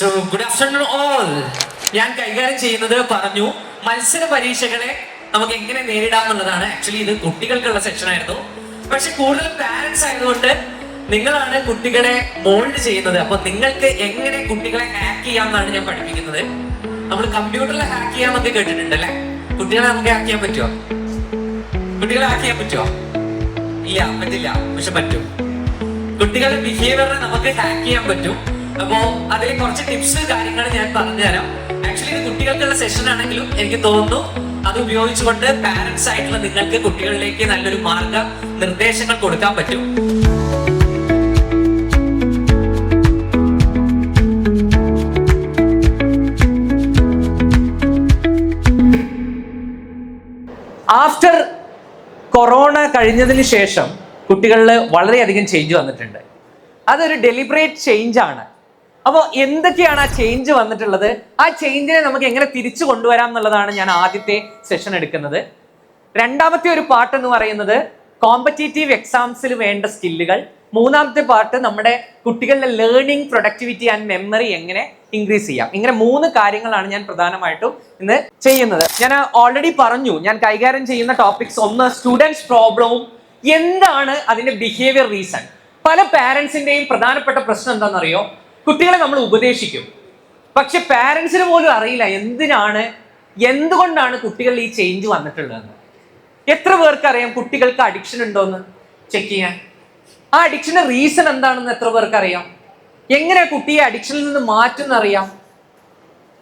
So good afternoon all. ഞാൻ കൈകാര്യം ചെയ്യുന്നത് പറഞ്ഞു മത്സര പരീക്ഷകളെ നമുക്ക് എങ്ങനെ നേരിടാം എന്നുള്ളതാണ്. ആക്ച്വലി ഇത് കുട്ടികൾക്കുള്ള സെക്ഷൻ ആയിരുന്നു, പക്ഷെ കൂടുതൽ പാരന്റ്സ് ആയതുകൊണ്ട് നിങ്ങളാണ് കുട്ടികളെ മോൾഡ് ചെയ്യുന്നത്. അപ്പൊ നിങ്ങൾക്ക് എങ്ങനെ കുട്ടികളെ ഹാക്ക് ചെയ്യാമെന്നാണ് ഞാൻ പഠിപ്പിക്കുന്നത്. നമ്മൾ കമ്പ്യൂട്ടറിൽ ഹാക്ക് ചെയ്യാന്നൊക്കെ കേട്ടിട്ടുണ്ട് അല്ലെ? കുട്ടികളെ നമുക്ക് ഹാക്ക് ചെയ്യാൻ പറ്റുമോ? കുട്ടികളെ ഹാക്ക് ചെയ്യാൻ പറ്റുമോ? ഇല്ല, പറ്റില്ല. പക്ഷെ പറ്റും. കുട്ടികളുടെ ബിഹേവിയറിനെ നമുക്ക് ഹാക്ക് ചെയ്യാൻ പറ്റും. അപ്പോ അതിൽ കുറച്ച് ടിപ്സ് കാര്യങ്ങൾ ഞാൻ പറഞ്ഞുതരാം. ആക്ച്വലി ഇത് കുട്ടികൾക്കുള്ള സെഷൻ ആണെങ്കിലും എനിക്ക് തോന്നുന്നു അത് ഉപയോഗിച്ചുകൊണ്ട് പാരന്റ്സ് ആയിട്ടുള്ള നിങ്ങൾക്ക് കുട്ടികളിലേക്ക് നല്ലൊരു മാർഗ നിർദ്ദേശങ്ങൾ കൊടുക്കാൻ പറ്റും. ആഫ്റ്റർ കൊറോണ കഴിഞ്ഞതിന് ശേഷം കുട്ടികളിൽ വളരെയധികം ചേഞ്ച് വന്നിട്ടുണ്ട്. അതൊരു ഡെലിബറേറ്റ് ചേഞ്ച് ആണ്. അപ്പോൾ എന്തൊക്കെയാണ് ആ ചേഞ്ച് വന്നിട്ടുള്ളത്, ആ ചേഞ്ചിനെ നമുക്ക് എങ്ങനെ തിരിച്ചു കൊണ്ടുവരാം എന്നുള്ളതാണ് ഞാൻ ആദ്യത്തെ സെഷൻ എടുക്കുന്നത്. രണ്ടാമത്തെ ഒരു പാർട്ട് എന്ന് പറയുന്നത് കോമ്പറ്റേറ്റീവ് എക്സാംസിൽ വേണ്ട സ്കില്ലുകൾ. മൂന്നാമത്തെ പാർട്ട് നമ്മുടെ കുട്ടികളുടെ ലേണിംഗ് പ്രൊഡക്ടിവിറ്റി ആൻഡ് മെമ്മറി എങ്ങനെ ഇൻക്രീസ് ചെയ്യാം. ഇങ്ങനെ 3 കാര്യങ്ങളാണ് ഞാൻ പ്രധാനമായിട്ടും ഇന്ന് ചെയ്യുന്നത്. ഞാൻ ഓൾറെഡി പറഞ്ഞു, ഞാൻ കൈകാര്യം ചെയ്യുന്ന ടോപ്പിക്സ് ഒന്ന് സ്റ്റുഡൻസ് പ്രോബ്ലവും എന്താണ് അതിന്റെ ബിഹേവിയർ റീസൺ. പല പാരന്റ്സിന്റെയും പ്രധാനപ്പെട്ട പ്രശ്നം എന്താണെന്നറിയോ? കുട്ടികളെ നമ്മൾ ഉപദേശിക്കും, പക്ഷെ പാരന്റ്സിന് പോലും അറിയില്ല എന്തുകൊണ്ടാണ് കുട്ടികളിൽ ഈ ചേഞ്ച് വന്നിട്ടുള്ളതെന്ന്. എത്ര പേർക്ക് അറിയാം കുട്ടികൾക്ക് അഡിക്ഷൻ ഉണ്ടോന്ന് ചെക്ക് ചെയ്യാൻ? ആ അഡിക്ഷന്റെ റീസൺ എന്താണെന്ന് എത്ര പേർക്ക് അറിയാം? എങ്ങനെ കുട്ടിയെ അഡിക്ഷനിൽ നിന്ന് മാറ്റുന്ന അറിയാം?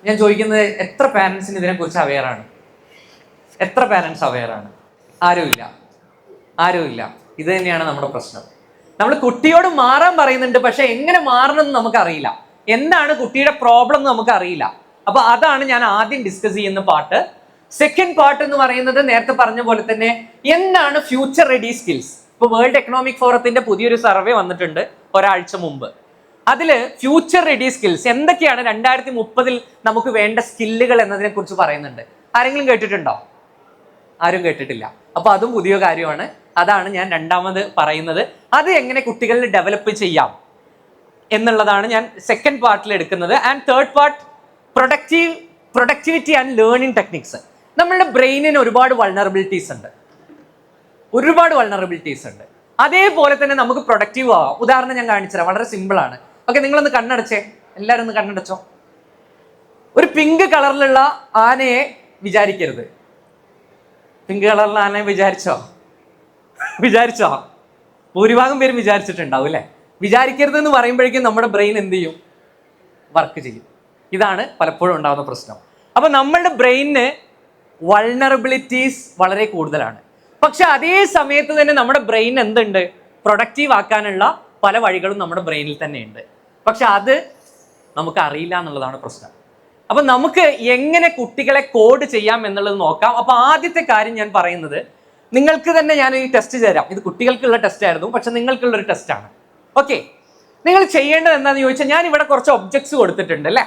ഞാൻ ചോദിക്കുന്നത്, എത്ര പാരന്റ്സിന് ഇതിനെ കുറിച്ച് അവെയർ ആണ്? എത്ര പാരന്റ്സ് അവെയർ ആണ്? ആരുമില്ല. ഇത് തന്നെയാണ് നമ്മുടെ പ്രശ്നം. നമ്മൾ കുട്ടിയോട് മാറാൻ പറയുന്നുണ്ട്, പക്ഷെ എങ്ങനെ മാറണം എന്ന് നമുക്കറിയില്ല. എന്താണ് കുട്ടിയുടെ പ്രോബ്ലം എന്ന് നമുക്ക് അറിയില്ല. അപ്പൊ അതാണ് ഞാൻ ആദ്യം ഡിസ്കസ് ചെയ്യുന്ന പാർട്ട്. സെക്കൻഡ് പാർട്ട് എന്ന് പറയുന്നത് നേരത്തെ പറഞ്ഞ പോലെ തന്നെ എന്താണ് ഫ്യൂച്ചർ റെഡി സ്കിൽസ്. ഇപ്പൊ വേൾഡ് എക്കണോമിക് ഫോറത്തിന്റെ പുതിയൊരു സർവേ വന്നിട്ടുണ്ട് ഒരാഴ്ച മുമ്പ്. അതിൽ ഫ്യൂച്ചർ റെഡി സ്കിൽസ് എന്തൊക്കെയാണ് 2030 നമുക്ക് വേണ്ട സ്കില്ലുകൾ എന്നതിനെ കുറിച്ച് പറയുന്നുണ്ട്. ആരെങ്കിലും കേട്ടിട്ടുണ്ടോ? ആരും കേട്ടിട്ടില്ല. അപ്പൊ അതും പുതിയ കാര്യമാണ്. അതാണ് ഞാൻ രണ്ടാമത് പറയുന്നത്. അത് എങ്ങനെ കുട്ടികളിൽ ഡെവലപ്പ് ചെയ്യാം എന്നുള്ളതാണ് ഞാൻ സെക്കൻഡ് പാർട്ടിൽ എടുക്കുന്നത്. And third part productivity and learning techniques. നമ്മളുടെ ബ്രെയിനിന് ഒരുപാട് വൾണറബിലിറ്റീസ് ഉണ്ട്. അതേപോലെ തന്നെ നമുക്ക് പ്രൊഡക്റ്റീവ് ആവാം. ഉദാഹരണം ഞാൻ കാണിച്ചുതരാം, വളരെ സിമ്പിൾ ആണ്. ഓക്കെ, നിങ്ങളൊന്ന് കണ്ണടച്ചേ. എല്ലാവരും ഒന്ന് കണ്ണടച്ചോ. ഒരു പിങ്ക് കളറിലുള്ള ആനയെ വിചാരിക്കരുത്. പിങ്ക് കളറിലുള്ള ആനയെ വിചാരിച്ചോ? ഭൂരിഭാഗം പേരും വിചാരിച്ചിട്ടുണ്ടാവും അല്ലെ? വിചാരിക്കരുത് എന്ന് പറയുമ്പോഴേക്കും നമ്മുടെ ബ്രെയിൻ എന്ത് ചെയ്യും? വർക്ക് ചെയ്യും. ഇതാണ് പലപ്പോഴും ഉണ്ടാകുന്ന പ്രശ്നം. അപ്പൊ നമ്മളുടെ ബ്രെയിനിന് വൾണറബിലിറ്റീസ് വളരെ കൂടുതലാണ്. പക്ഷെ അതേ സമയത്ത് തന്നെ നമ്മുടെ ബ്രെയിൻ എന്തുണ്ട്? പ്രൊഡക്റ്റീവ് ആക്കാനുള്ള പല വഴികളും നമ്മുടെ ബ്രെയിനിൽ തന്നെ ഉണ്ട്. പക്ഷെ അത് നമുക്ക് അറിയില്ല എന്നുള്ളതാണ് പ്രശ്നം. അപ്പൊ നമുക്ക് എങ്ങനെ കുട്ടികളെ കോഡ് ചെയ്യാം എന്നുള്ളത് നോക്കാം. അപ്പൊ ആദ്യത്തെ കാര്യം ഞാൻ പറയുന്നത്, നിങ്ങൾക്ക് തന്നെ ഞാൻ ഈ ടെസ്റ്റ് തരാം. ഇത് കുട്ടികൾക്കുള്ള ടെസ്റ്റ് ആയിരുന്നു, പക്ഷെ നിങ്ങൾക്കുള്ള ഒരു ടെസ്റ്റ് ആണ്. ഓക്കെ, നിങ്ങൾ ചെയ്യേണ്ടത് എന്താണെന്ന് ചോദിച്ചാൽ, ഞാൻ ഇവിടെ കുറച്ച് ഒബ്ജക്ട്സ് കൊടുത്തിട്ടുണ്ട് അല്ലേ?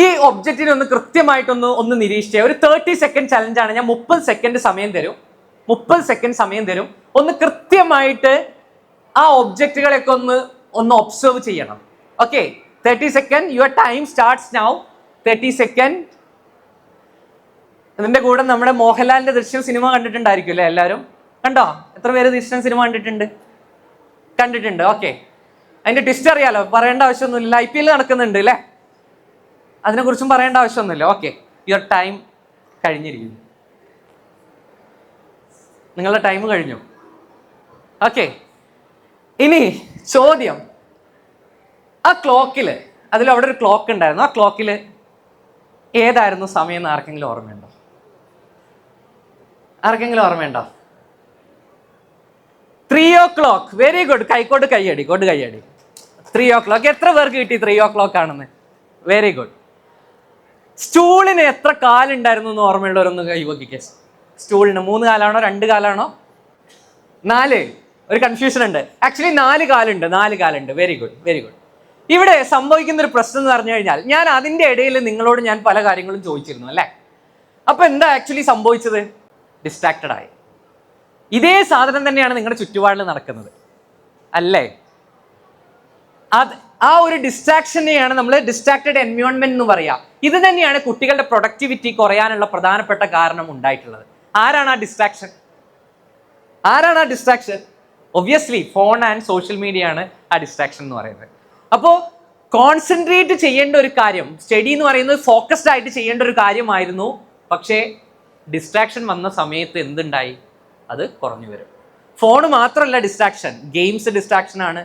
ഈ ഒബ്ജക്റ്റിനെ ഒന്ന് കൃത്യമായിട്ടൊന്ന് നിരീക്ഷിച്ചേ. ഒരു 30 സെക്കൻഡ് ചലഞ്ചാണ്. ഞാൻ 30 സെക്കൻഡ് സമയം തരും. ഒന്ന് കൃത്യമായിട്ട് ആ ഒബ്ജക്റ്റുകളൊക്കെ ഒന്ന് ഒബ്സർവ് ചെയ്യണം. Okay, 30 second. Your time starts now. 30 second. ഇതിന്റെ കൂടെ നമ്മുടെ മോഹൻലാലിന്റെ ദൃശ്യം സിനിമ കണ്ടിട്ടുണ്ടായിരിക്കും അല്ലേ? എല്ലാവരും കണ്ടോ? എത്ര പേര് ദൃശ്യം സിനിമ കണ്ടിട്ടുണ്ട്? ഓക്കെ, അതിന്റെ ട്വിസ്റ്റ് അറിയാലോ, പറയേണ്ട ആവശ്യമൊന്നുമില്ല. IPL നടക്കുന്നുണ്ട് അല്ലേ? അതിനെക്കുറിച്ചും പറയേണ്ട ആവശ്യമൊന്നുമില്ല. ഓക്കെ, യുവർ ടൈം കഴിഞ്ഞിരിക്കുന്നു. നിങ്ങളുടെ ടൈം കഴിഞ്ഞു. ഓക്കെ, ഇനി ചോദ്യം, ആ ക്ലോക്കിൽ, അതിലവിടെ ഒരു ക്ലോക്ക് ഉണ്ടായിരുന്നു. ആ ക്ലോക്കിൽ ഏതായിരുന്നു സമയം എന്ന് ആർക്കെങ്കിലും ഓർമ്മയുണ്ടോ? 3 o'clock. Very good. കൈയടി. 3 o'clock. എത്ര പേർക്ക് കിട്ടി 3 o'clock ആണെന്ന്? Very good. സ്റ്റൂളിന് എത്ര കാലുണ്ടായിരുന്നു എന്ന് ഓർമ്മയുള്ളവരൊന്ന് കൈവക്കിക്കേ. സ്റ്റൂളിന് 3 കാലാണോ 2 കാലാണോ? 4. ഒരു കൺഫ്യൂഷൻ ഉണ്ട്. ആക്ച്വലി 4 കാലുണ്ട്. Very good. ഇവിടെ സംഭവിക്കുന്ന ഒരു പ്രശ്നം എന്ന് പറഞ്ഞു കഴിഞ്ഞാൽ, ഞാൻ അതിന്റെ ഇടയിൽ നിങ്ങളോട് ഞാൻ പല കാര്യങ്ങളും ചോദിച്ചിരുന്നു അല്ലെ? അപ്പൊ എന്താ ആക്ച്വലി സംഭവിച്ചത്? ഡിസ്ട്രാക്റ്റഡ് ആയി. ഇതേ സാധനം തന്നെയാണ് നിങ്ങളുടെ ചുറ്റുപാടിൽ നടക്കുന്നത് അല്ലേ? ആ ഒരു ഡിസ്ട്രാക്ഷനെയാണ് നമ്മൾ ഡിസ്ട്രാക്റ്റഡ് എൻവയോൺമെന്റ് എന്ന് പറയുക. ഇത് തന്നെയാണ് കുട്ടികളുടെ പ്രൊഡക്ടിവിറ്റി കുറയാനുള്ള പ്രധാനപ്പെട്ട കാരണം ഉണ്ടായിട്ടുള്ളത്. ആരാണ് ആ distraction? Obviously phone and social media ആണ് ആ ഡിസ്ട്രാക്ഷൻ എന്ന് പറയുന്നത്. അപ്പോൾ കോൺസെൻട്രേറ്റ് ചെയ്യേണ്ട ഒരു കാര്യം, സ്റ്റഡി എന്ന് പറയുന്നത് ഫോക്കസ്ഡ് ആയിട്ട് ചെയ്യേണ്ട ഒരു കാര്യമായിരുന്നു. പക്ഷേ ഡിസ്ട്രാക്ഷൻ വന്ന സമയത്ത് എന്തുണ്ടായി? അത് കുറഞ്ഞു വരും. ഫോൺ മാത്രമല്ല ഡിസ്ട്രാക്ഷൻ, ഗെയിംസ് ഡിസ്ട്രാക്ഷൻ ആണ്,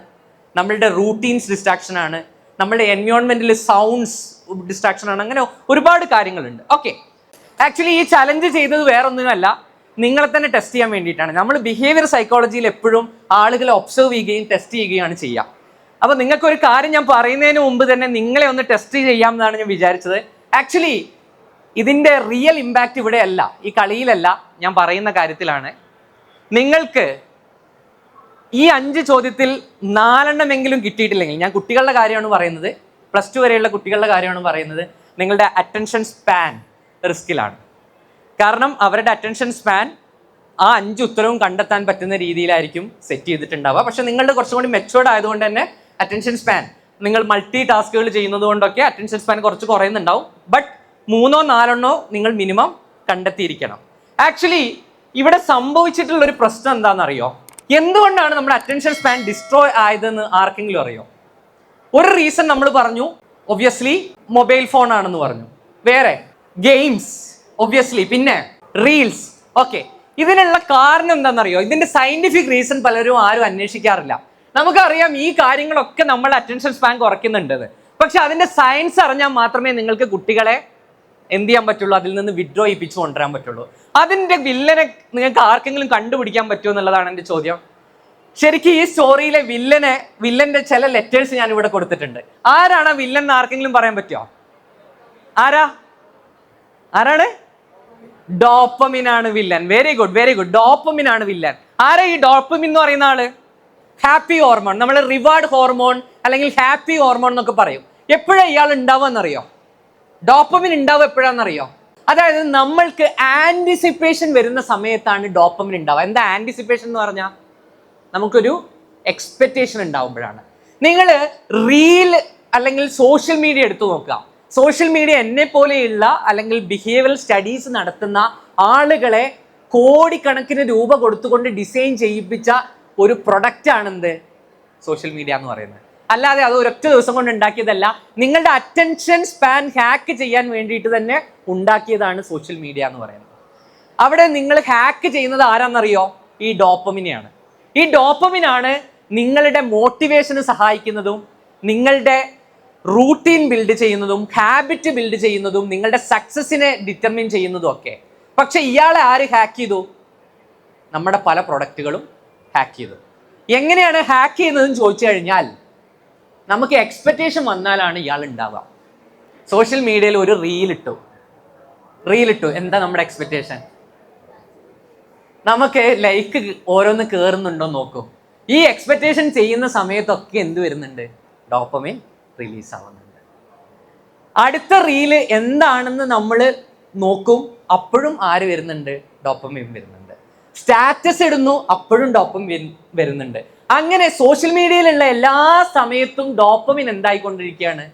നമ്മളുടെ റൂട്ടീൻസ് ഡിസ്ട്രാക്ഷൻ ആണ്, നമ്മളുടെ എൻവയോൺമെന്റിൽ സൗണ്ട്സ് ഡിസ്ട്രാക്ഷൻ ആണ്. അങ്ങനെ ഒരുപാട് കാര്യങ്ങളുണ്ട്. ഓക്കെ, ആക്ച്വലി ഈ ചലഞ്ച് ചെയ്തത് വേറൊന്നുമല്ല, നിങ്ങളെ തന്നെ ടെസ്റ്റ് ചെയ്യാൻ വേണ്ടിയിട്ടാണ്. നമ്മൾ ബിഹേവിയർ സൈക്കോളജിയിൽ എപ്പോഴും ആളുകളെ ഒബ്സർവ് ചെയ്യുകയും ടെസ്റ്റ് ചെയ്യുകയാണ് ചെയ്യുക. അപ്പോൾ നിങ്ങൾക്കൊരു കാര്യം ഞാൻ പറയുന്നതിന് മുമ്പ് തന്നെ നിങ്ങളെ ഒന്ന് ടെസ്റ്റ് ചെയ്യാം എന്നാണ് ഞാൻ വിചാരിച്ചത്. ആക്ച്വലി ഇതിൻ്റെ റിയൽ ഇമ്പാക്റ്റ് ഇവിടെ അല്ല, ഈ കളിയിലല്ല, ഞാൻ പറയുന്ന കാര്യത്തിലാണ്. നിങ്ങൾക്ക് ഈ 5 ചോദ്യത്തിൽ 4 കിട്ടിയിട്ടില്ലെങ്കിൽ, ഞാൻ കുട്ടികളുടെ കാര്യമാണ് പറയുന്നത്, +2 വരെയുള്ള കുട്ടികളുടെ കാര്യമാണ് പറയുന്നത്, നിങ്ങളുടെ അറ്റൻഷൻ സ്പാൻ റിസ്കിലാണ്. കാരണം അവരുടെ അറ്റൻഷൻ സ്പാൻ ആ 5 ഉത്തരവും കണ്ടെത്താൻ പറ്റുന്ന രീതിയിലായിരിക്കും സെറ്റ് ചെയ്തിട്ടുണ്ടാവുക. പക്ഷെ നിങ്ങളുടെ കുറച്ചും കൂടി മെച്ചുവേർഡ് ആയതുകൊണ്ട് തന്നെ അറ്റൻഷൻ സ്പാൻ, നിങ്ങൾ മൾട്ടി ടാസ്കുകൾ ചെയ്യുന്നത് കൊണ്ടൊക്കെ അറ്റൻഷൻ സ്പാൻ കുറച്ച് കുറയുന്നുണ്ടാവും. ബട്ട് 3 or 4 നിങ്ങൾ മിനിമം കണ്ടെത്തിയിരിക്കണം. ആക്ച്വലി ഇവിടെ സംഭവിച്ചിട്ടുള്ള ഒരു പ്രശ്നം എന്താണെന്നറിയോ? എന്തുകൊണ്ടാണ് നമ്മുടെ അറ്റൻഷൻ സ്പാൻ ഡിസ്ട്രോയ് ആയതെന്ന് ആർക്കെങ്കിലും അറിയോ? ഒരു റീസൺ നമ്മൾ പറഞ്ഞു, ഒബ്വിയസ്ലി മൊബൈൽ ഫോൺ ആണെന്ന് പറഞ്ഞു. വേറെ ഗെയിംസ്, ഒബ്വിയസ്ലി, പിന്നെ റീൽസ്. ഓക്കെ, ഇതിനുള്ള കാരണം എന്താണെന്നറിയോ? ഇതിന്റെ സയന്റിഫിക് റീസൺ പലരും ആരും അന്വേഷിക്കാറില്ല. നമുക്കറിയാം ഈ കാര്യങ്ങളൊക്കെ നമ്മൾ അറ്റൻഷൻ സ്പാൻ കുറയ്ക്കുന്നുണ്ടെന്ന്. പക്ഷെ അതിന്റെ സയൻസ് അറിഞ്ഞാൽ മാത്രമേ നിങ്ങൾക്ക് കുട്ടികളെ എന്ത് ചെയ്യാൻ പറ്റുള്ളൂ, അതിൽ നിന്ന് വിഡ്രോ ചെയ്യിപ്പിച്ചു കൊണ്ടുവരാൻ പറ്റുള്ളൂ. അതിന്റെ വില്ലനെ നിങ്ങൾക്ക് ആർക്കെങ്കിലും കണ്ടുപിടിക്കാൻ പറ്റുമോ എന്നുള്ളതാണ് എൻ്റെ ചോദ്യം. ശരിക്കും ഈ സ്റ്റോറിയിലെ വില്ലന്റെ ചില ലെറ്റേഴ്സ് ഞാൻ ഇവിടെ കൊടുത്തിട്ടുണ്ട്. ആരാണ് ആ വില്ലൻ എന്ന് ആർക്കെങ്കിലും പറയാൻ പറ്റുമോ? ആരാണ്? ഡോപ്പമിൻ ആണ് വില്ലൻ. Very good. ഡോപ്പമിൻ ആണ് വില്ലൻ. ആരാ ഈ ഡോപ്പമിൻ എന്ന് പറയുന്ന ആള്? ഹാപ്പി ഹോർമോൺ, നമ്മൾ റിവാർഡ് ഹോർമോൺ അല്ലെങ്കിൽ ഹാപ്പി ഹോർമോൺ എന്നൊക്കെ പറയും. എപ്പോഴാണ് ഇയാൾ ഉണ്ടാവുക? ഡോപ്പമിൻ ഉണ്ടാവുക എപ്പോഴാണെന്നറിയോ? അതായത് നമ്മൾക്ക് ആന്റിസിപ്പേഷൻ വരുന്ന സമയത്താണ് ഡോപ്പമിൻ ഉണ്ടാവുക. എന്താ ആന്റിസിപ്പേഷൻ എന്ന് പറഞ്ഞാൽ? നമുക്കൊരു എക്സ്പെക്റ്റേഷൻ ഉണ്ടാവുമ്പോഴാണ്. നിങ്ങൾ റീൽ അല്ലെങ്കിൽ സോഷ്യൽ മീഡിയ എടുത്തു നോക്കുക. സോഷ്യൽ മീഡിയ എന്നെ പോലെയുള്ള അല്ലെങ്കിൽ ബിഹേവിയറൽ സ്റ്റഡീസ് നടത്തുന്ന ആളുകളെ കോടിക്കണക്കിന് രൂപ കൊടുത്തുകൊണ്ട് ഡിസൈൻ ചെയ്യിപ്പിച്ച ഒരു പ്രൊഡക്റ്റ് ആണെന്ത്? സോഷ്യൽ മീഡിയ എന്ന് പറയുന്നത്. അല്ലാതെ അത് ഒരൊറ്റ ദിവസം കൊണ്ട് ഉണ്ടാക്കിയതല്ല. നിങ്ങളുടെ അറ്റൻഷൻ സ്പാൻ ഹാക്ക് ചെയ്യാൻ വേണ്ടിയിട്ട് തന്നെ ഉണ്ടാക്കിയതാണ് സോഷ്യൽ മീഡിയ എന്ന് പറയുന്നത്. അവിടെ നിങ്ങൾ ഹാക്ക് ചെയ്യുന്നത് ആരാന്നറിയോ? ഈ ഡോപ്പമിനെയാണ്. ഈ ഡോപ്പമിനാണ് നിങ്ങളുടെ മോട്ടിവേഷന് സഹായിക്കുന്നതും, നിങ്ങളുടെ റൂട്ടീൻ ബിൽഡ് ചെയ്യുന്നതും, ഹാബിറ്റ് ബിൽഡ് ചെയ്യുന്നതും, നിങ്ങളുടെ സക്സസിനെ ഡിറ്റർമിൻ ചെയ്യുന്നതും ഒക്കെ. പക്ഷെ ഇയാളെ ആര് ഹാക്ക് ചെയ്തു? നമ്മുടെ പല പ്രൊഡക്റ്റുകളും ഹാക്ക് ചെയ്തു. എങ്ങനെയാണ് ഹാക്ക് ചെയ്യുന്നതെന്ന് ചോദിച്ചു കഴിഞ്ഞാൽ, നമുക്ക് എക്സ്പെക്റ്റേഷൻ വന്നാലാണ് ഇയാൾ ഉണ്ടാവുക. സോഷ്യൽ മീഡിയയിൽ ഒരു റീൽ ഇട്ടു, എന്താ നമ്മുടെ എക്സ്പെക്റ്റേഷൻ? നമുക്ക് ലൈക്ക് ഓരോന്ന് കയറുന്നുണ്ടോ നോക്കൂ. ഈ എക്സ്പെക്റ്റേഷൻ ചെയ്യുന്ന സമയത്തൊക്കെ എന്ത് വരുന്നുണ്ട്? ഡോപ്പമിൻ റിലീസ് ആവുന്നുണ്ട്. അടുത്ത റീല് എന്താണെന്ന് നമ്മൾ നോക്കും, അപ്പോഴും ആര് വരുന്നുണ്ട്? ഡോപ്പമിൻ വരുന്നുണ്ട്. സ്റ്റാറ്റസ് ഇടുന്നു, അപ്പോഴും ഡോപ്പമിൻ വരുന്നുണ്ട്. അങ്ങനെ സോഷ്യൽ മീഡിയയിലുള്ള എല്ലാ സമയത്തും ഡോപ്പമിൻ എന്തായിക്കൊണ്ടിരിക്കുകയാണ്?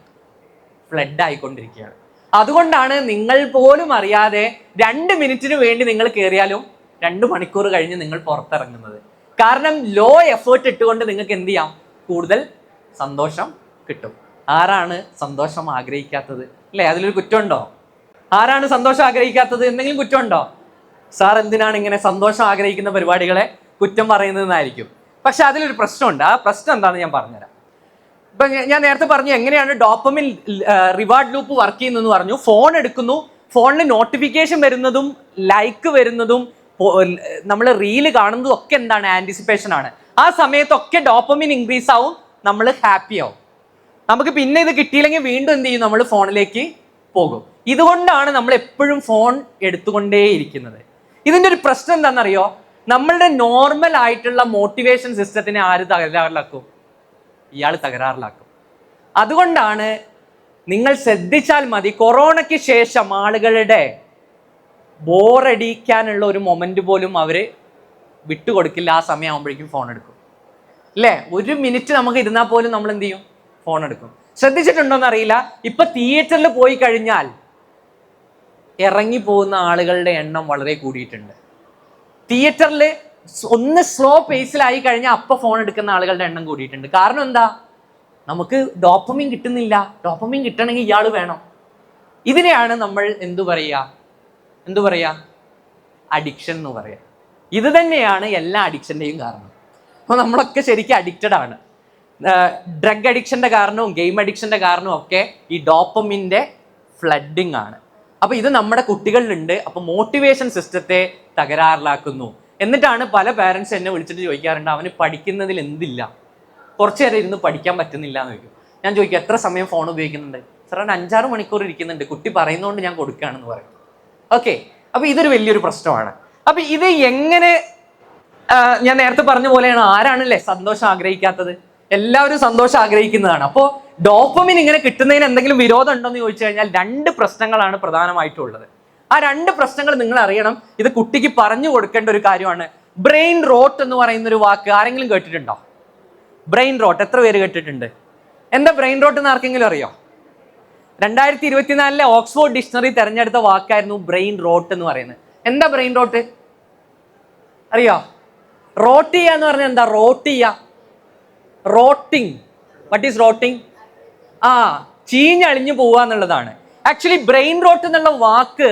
ഫ്ലഡ് ആയിക്കൊണ്ടിരിക്കുകയാണ്. അതുകൊണ്ടാണ് നിങ്ങൾ പോലും അറിയാതെ 2 മിനിറ്റിന് വേണ്ടി നിങ്ങൾ കയറിയാലും 2 മണിക്കൂർ കഴിഞ്ഞ് നിങ്ങൾ പുറത്തിറങ്ങുന്നത്. കാരണം ലോ എഫേർട്ട് ഇട്ടുകൊണ്ട് നിങ്ങൾക്ക് എന്ത് ചെയ്യാം? കൂടുതൽ സന്തോഷം കിട്ടും. ആരാണ് സന്തോഷം ആഗ്രഹിക്കാത്തത്? അല്ലേ? അതിലൊരു കുറ്റമുണ്ടോ? ആരാണ് സന്തോഷം ആഗ്രഹിക്കാത്തത്? എന്തെങ്കിലും കുറ്റമുണ്ടോ? സാർ എന്തിനാണ് ഇങ്ങനെ സന്തോഷം ആഗ്രഹിക്കുന്ന പരിപാടികളെ കുറ്റം പറയുന്നതെന്നായിരിക്കും. പക്ഷെ അതിലൊരു പ്രശ്നമുണ്ട്. ആ പ്രശ്നം എന്താണെന്ന് ഞാൻ പറഞ്ഞുതരാം. ഇപ്പൊ ഞാൻ നേരത്തെ പറഞ്ഞു എങ്ങനെയാണ് ഡോപ്പമിൻ റിവാർഡ് ലൂപ്പ് വർക്ക് ചെയ്യുന്നതെന്ന് പറഞ്ഞു. ഫോൺ എടുക്കുന്നു, ഫോണിൽ നോട്ടിഫിക്കേഷൻ വരുന്നതും ലൈക്ക് വരുന്നതും നമ്മൾ റീല് കാണുന്നതും ഒക്കെ എന്താണ്? ആന്റിസിപ്പേഷൻ ആണ്. ആ സമയത്തൊക്കെ ഡോപ്പമിൻ ഇൻക്രീസ് ആവും, നമ്മൾ ഹാപ്പി ആവും. നമുക്ക് പിന്നെ ഇത് കിട്ടിയില്ലെങ്കിൽ വീണ്ടും എന്ത് ചെയ്യും? നമ്മൾ ഫോണിലേക്ക് പോകും. ഇതുകൊണ്ടാണ് നമ്മൾ എപ്പോഴും ഫോൺ എടുത്തുകൊണ്ടേയിരിക്കുന്നത്. ഇതിൻ്റെ ഒരു പ്രശ്നം എന്താണെന്നറിയോ? നമ്മളുടെ നോർമൽ ആയിട്ടുള്ള മോട്ടിവേഷൻ സിസ്റ്റത്തിനെ ആര് തകരാറിലാക്കും? ഇയാൾ തകരാറിലാക്കും. അതുകൊണ്ടാണ് നിങ്ങൾ ശ്രദ്ധിച്ചാൽ മതി, കൊറോണയ്ക്ക് ശേഷം ആളുകളുടെ ബോറടിക്കാനുള്ള ഒരു മൊമെന്റ് പോലും അവര് വിട്ടുകൊടുക്കില്ല. ആ സമയമാകുമ്പോഴേക്കും ഫോൺ എടുക്കും. അല്ലേ? 1 മിനിറ്റ് നമുക്ക് ഇരുന്നാൽ പോലും നമ്മൾ എന്ത് ചെയ്യും? ഫോൺ എടുക്കും. ശ്രദ്ധിച്ചിട്ടുണ്ടോന്ന് അറിയില്ല, ഇപ്പൊ തിയേറ്ററിൽ പോയി കഴിഞ്ഞാൽ ഇറങ്ങി പോകുന്ന ആളുകളുടെ എണ്ണം വളരെ കൂടിയിട്ടുണ്ട്. തിയേറ്ററിൽ ഒന്ന് സ്ലോ പേസിലായി കഴിഞ്ഞാൽ അപ്പൊ ഫോൺ എടുക്കുന്ന ആളുകളുടെ എണ്ണം കൂടിയിട്ടുണ്ട്. കാരണം എന്താ? നമുക്ക് ഡോപ്പമിൻ കിട്ടുന്നില്ല. ഡോപ്പമിൻ കിട്ടണമെങ്കിൽ ഇയാൾ വേണം. ഇതിനെയാണ് നമ്മൾ എന്തു പറയാ അഡിക്ഷൻ എന്ന് പറയാ. ഇത് തന്നെയാണ് എല്ലാ അഡിക്ഷൻ്റെയും കാരണം. അപ്പോൾ നമ്മളൊക്കെ ശരിക്കും അഡിക്റ്റഡ് ആണ്. ഡ്രഗ് അഡിക്ഷൻ്റെ കാരണവും ഗെയിം അഡിക്ഷൻ്റെ കാരണവും ഒക്കെ ഈ ഡോപ്പമിൻ്റെ ഫ്ലഡിങ് ആണ്. അപ്പോൾ ഇത് നമ്മുടെ കുട്ടികളിലുണ്ട്. അപ്പോൾ മോട്ടിവേഷൻ സിസ്റ്റത്തെ തകരാറിലാക്കുന്നു. എന്നിട്ടാണ് പല പാരൻസ് എന്നെ വിളിച്ചിട്ട് ചോദിക്കാറുണ്ട്, അവന് പഠിക്കുന്നതിൽ എന്തില്ല, കുറച്ച് നേരം ഇരുന്ന് പഠിക്കാൻ പറ്റുന്നില്ല എന്ന് ചോദിക്കും. ഞാൻ ചോദിക്കും, എത്ര സമയം ഫോൺ ഉപയോഗിക്കുന്നുണ്ട്? സാറേ 5-6 മണിക്കൂർ ഇരിക്കുന്നുണ്ട്, കുട്ടി പറയുന്നതുകൊണ്ട് ഞാൻ കൊടുക്കുകയാണെന്ന് പറയും. ഓക്കെ, അപ്പോൾ ഇതൊരു വലിയൊരു പ്രശ്നമാണ്. അപ്പോൾ ഇത് എങ്ങനെ, ഞാൻ നേരത്തെ പറഞ്ഞ പോലെയാണ്, ആരാണല്ലേ സന്തോഷം ആഗ്രഹിക്കാത്തത്? എല്ലാവരും സന്തോഷം ആഗ്രഹിക്കുന്നതാണ്. അപ്പോൾ ഡോപ്പമിൻ ഇങ്ങനെ കിട്ടുന്നതിന് എന്തെങ്കിലും വിരോധം ഉണ്ടോ എന്ന് ചോദിച്ചു കഴിഞ്ഞാൽ 2 പ്രശ്നങ്ങളാണ് പ്രധാനമായിട്ടുള്ളത്. ആ 2 പ്രശ്നങ്ങൾ നിങ്ങൾ അറിയണം. ഇത് കുട്ടിക്ക് പറഞ്ഞു കൊടുക്കേണ്ട ഒരു കാര്യമാണ്. ബ്രെയിൻ റോട്ട് എന്ന് പറയുന്ന ഒരു വാക്ക് ആരെങ്കിലും കേട്ടിട്ടുണ്ടോ? ബ്രെയിൻ റോട്ട് എത്ര പേര് കേട്ടിട്ടുണ്ട്? എന്താ ബ്രെയിൻ റോട്ട് എന്ന് ആർക്കെങ്കിലും അറിയോ? 2024 ഓക്സ്ഫോർഡ് ഡിക്ഷണറി തെരഞ്ഞെടുത്ത വാക്കായിരുന്നു ബ്രെയിൻ റോട്ട് എന്ന് പറയുന്നത്. എന്താ ബ്രെയിൻ റോട്ട് അറിയോ? റോട്ട് ചെയ്യുക എന്ന് പറഞ്ഞാൽ എന്താ? റോട്ട് ചെയ്യുക, റോട്ടിങ്. What is rotting? ചീഞ്ഞളിഞ്ഞു പോവുക എന്നുള്ളതാണ്. ആക്ച്വലി ബ്രെയിൻ റോട്ട് എന്നുള്ള വാക്ക്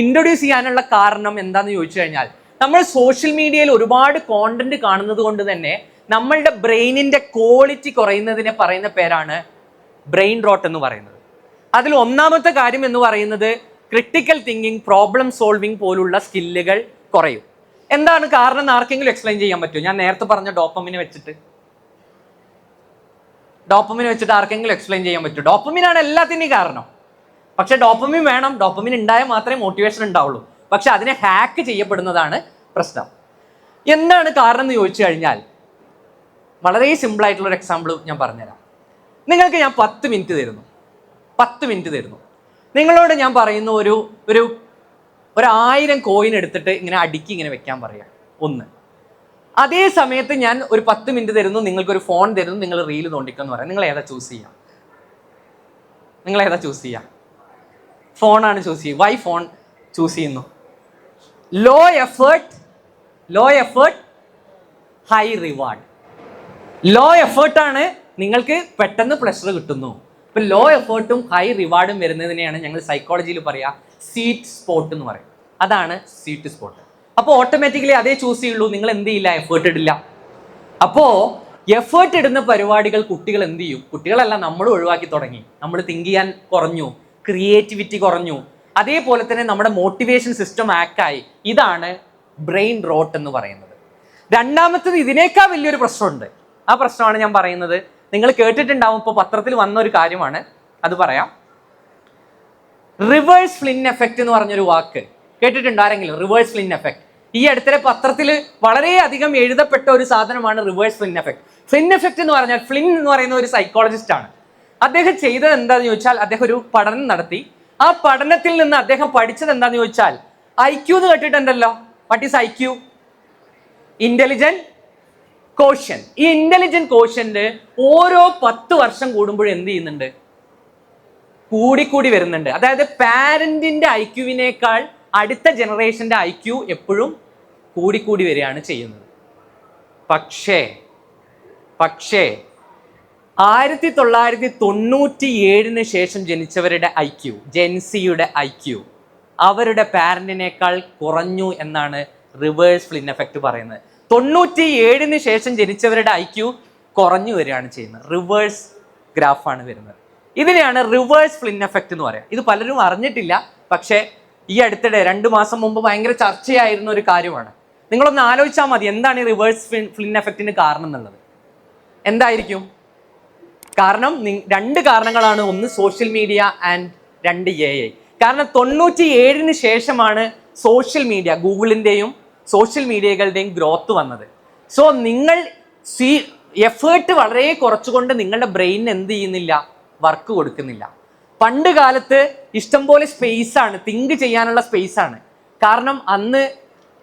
ഇൻട്രൊഡ്യൂസ് ചെയ്യാനുള്ള കാരണം എന്താന്ന് ചോദിച്ചു കഴിഞ്ഞാൽ, നമ്മൾ സോഷ്യൽ മീഡിയയിൽ ഒരുപാട് കോണ്ടന്റ് കാണുന്നത് കൊണ്ട് തന്നെ നമ്മളുടെ ബ്രെയിനിന്റെ ക്വാളിറ്റി കുറയുന്നതിനെ പറയുന്ന പേരാണ് ബ്രെയിൻ റോട്ട് എന്ന് പറയുന്നത്. അതിൽ ഒന്നാമത്തെ കാര്യം എന്ന് പറയുന്നത് ക്രിട്ടിക്കൽ തിങ്കിങ്, പ്രോബ്ലം സോൾവിങ് പോലുള്ള സ്കില്ലുകൾ കുറയും. എന്താണ് കാരണം എന്ന് ആർക്കെങ്കിലും എക്സ്പ്ലെയിൻ ചെയ്യാൻ പറ്റുമോ? ഞാൻ നേരത്തെ പറഞ്ഞ ഡോപ്പമിനെ വെച്ചിട്ട് ആർക്കെങ്കിലും എക്സ്പ്ലെയിൻ ചെയ്യാൻ പറ്റുമോ? ഡോപ്പമിനാണ് എല്ലാത്തിൻ്റെയും കാരണം. പക്ഷെ ഡോപ്പമിൻ വേണം, ഡോപ്പമിൻ ഉണ്ടായാൽ മാത്രമേ മോട്ടിവേഷൻ ഉണ്ടാവുള്ളൂ. പക്ഷെ അതിനെ ഹാക്ക് ചെയ്യപ്പെടുന്നതാണ് പ്രശ്നം. എന്താണ് കാരണം എന്ന് ചോദിച്ചു കഴിഞ്ഞാൽ, വളരെ സിമ്പിൾ ആയിട്ടുള്ള ഒരു എക്സാമ്പിൾ ഞാൻ പറഞ്ഞുതരാം. നിങ്ങൾക്ക് ഞാൻ 10 മിനിറ്റ് തരുന്നു. നിങ്ങളോട് ഞാൻ പറയുന്ന ഒരു 1000 കോയിൻ എടുത്തിട്ട് ഇങ്ങനെ അടുക്കി ഇങ്ങനെ വെക്കാൻ പറയാം, 1. അതേ സമയത്ത് ഞാൻ ഒരു 10 മിനിറ്റ് തരുന്നു, നിങ്ങൾക്കൊരു ഫോൺ തരുന്നു, നിങ്ങൾ റീല് തോണ്ടിക്കെന്ന് പറയാം. നിങ്ങൾ ഏതാ ചൂസ് ചെയ്യുക? ഫോണാണ് ചൂസ് ചെയ്യുക. വൈ ഫോൺ ചൂസ് ചെയ്യുന്നു? Low effort high reward. Low എഫേർട്ടാണ്, നിങ്ങൾക്ക് പെട്ടെന്ന് പ്ലഷർ കിട്ടുന്നു. ഇപ്പൊ ലോ എഫേർട്ടും ഹൈ റിവാർഡും വരുന്നതിനെയാണ് ഞങ്ങൾ സൈക്കോളജിയിൽ പറയാ സ്വീറ്റ് സ്പോട്ട് എന്ന് പറയും. അതാണ് സ്വീറ്റ് സ്പോട്ട്. അപ്പോൾ ഓട്ടോമാറ്റിക്കലി അതേ ചൂസ് ചെയ്യുള്ളൂ. നിങ്ങൾ എന്ത് ചെയ്യില്ല? എഫേർട്ട് ഇടില്ല. അപ്പോൾ എഫേർട്ട് ഇടുന്ന പരിപാടികൾ കുട്ടികൾ എന്ത് ചെയ്യും? കുട്ടികളല്ല, നമ്മൾ ഒഴിവാക്കി തുടങ്ങി. നമ്മൾ തിങ്ക് ചെയ്യാൻ കുറഞ്ഞു, ക്രിയേറ്റിവിറ്റി കുറഞ്ഞു. അതേപോലെ തന്നെ നമ്മുടെ മോട്ടിവേഷൻ സിസ്റ്റം ആക്കായി. ഇതാണ് ബ്രെയിൻ റോട്ട് എന്ന് പറയുന്നത്. രണ്ടാമത്തത് ഇതിനേക്കാൾ വലിയൊരു പ്രശ്നമുണ്ട്. ആ പ്രശ്നമാണ് ഞാൻ പറയുന്നത്. നിങ്ങൾ കേട്ടിട്ടുണ്ടാവും, ഇപ്പോൾ പത്രത്തിൽ വന്ന ഒരു കാര്യമാണ്, അത് പറയാം. റിവേഴ്സ് ഫ്ലിൻ എഫക്റ്റ് എന്ന് പറഞ്ഞൊരു വാക്ക് കേട്ടിട്ടുണ്ടോ ആരെങ്കിലും? റിവേഴ്സ് ഫ്ലിൻ എഫക്റ്റ് ഈ അടുത്തിടെ പത്രത്തിൽ വളരെയധികം എഴുതപ്പെട്ട ഒരു സാധനമാണ് reverse Flynn effect. Flynn effect എന്ന് പറഞ്ഞാൽ, ഫ്ലിൻ എന്ന് പറയുന്ന ഒരു സൈക്കോളജിസ്റ്റ് ആണ്. അദ്ദേഹം ചെയ്തത് എന്താണെന്ന് ചോദിച്ചാൽ, അദ്ദേഹം ഒരു പഠനം നടത്തി. ആ പഠനത്തിൽ നിന്ന് അദ്ദേഹം പഠിച്ചത് എന്താണെന്ന് ചോദിച്ചാൽ, IQ എന്ന് കേട്ടിട്ടുണ്ടല്ലോ. What is IQ? Intelligent quotient. ഈ ഇന്റലിജന്റ് കോഷ്യന്റ് ഓരോ 10 വർഷം കൂടുമ്പോഴും എന്ത് ചെയ്യുന്നുണ്ട്? കൂടിക്കൂടി വരുന്നുണ്ട്. അതായത് പാരന്റിന്റെ IQ-വിനേക്കാൾ അടുത്ത ജനറേഷന്റെ IQ എപ്പോഴും കൂടിക്കൂടി വരികയാണ് ചെയ്യുന്നത്. പക്ഷേ 1997 ശേഷം ജനിച്ചവരുടെ IQ, ജെൻസിയുടെ IQ അവരുടെ പാരന്റിനേക്കാൾ കുറഞ്ഞു എന്നാണ് റിവേഴ്സ് ഫ്ലിൻ എഫക്റ്റ് പറയുന്നത്. 97 ശേഷം ജനിച്ചവരുടെ IQ കുറഞ്ഞു വരികയാണ് ചെയ്യുന്നത്. റിവേഴ്സ് ഗ്രാഫാണ് വരുന്നത്. ഇതിനെയാണ് റിവേഴ്സ് ഫ്ലിൻ എഫക്റ്റ് എന്ന് പറയുക. ഇത് പലരും അറിഞ്ഞിട്ടില്ല. പക്ഷേ ഈ അടുത്തിടെ 2 മാസം മുമ്പ് ഭയങ്കര ചർച്ചയായിരുന്ന ഒരു കാര്യമാണ്. നിങ്ങളൊന്ന് ആലോചിച്ചാൽ മതി, എന്താണ് ഈ റിവേഴ്സ് ഫ്ലിൻ എഫക്റ്റിന് കാരണം എന്നുള്ളത്. എന്തായിരിക്കും കാരണം? 2 കാരണങ്ങളാണ്. ഒന്ന് സോഷ്യൽ മീഡിയ ആൻഡ് 2 AI. കാരണം 97 ശേഷമാണ് സോഷ്യൽ മീഡിയ, ഗൂഗിളിൻ്റെയും സോഷ്യൽ മീഡിയകളുടെയും ഗ്രോത്ത് വന്നത്. സോ നിങ്ങൾ എഫേർട്ട് വളരെ കുറച്ചുകൊണ്ട് നിങ്ങളുടെ ബ്രെയിനിന് എന്ത് ചെയ്യുന്നില്ല? വർക്ക് കൊടുക്കുന്നില്ല. പണ്ട് കാലത്ത് ഇഷ്ടംപോലെ സ്പേസാണ്, തിങ്ക് ചെയ്യാനുള്ള സ്പേസാണ്. കാരണം അന്ന്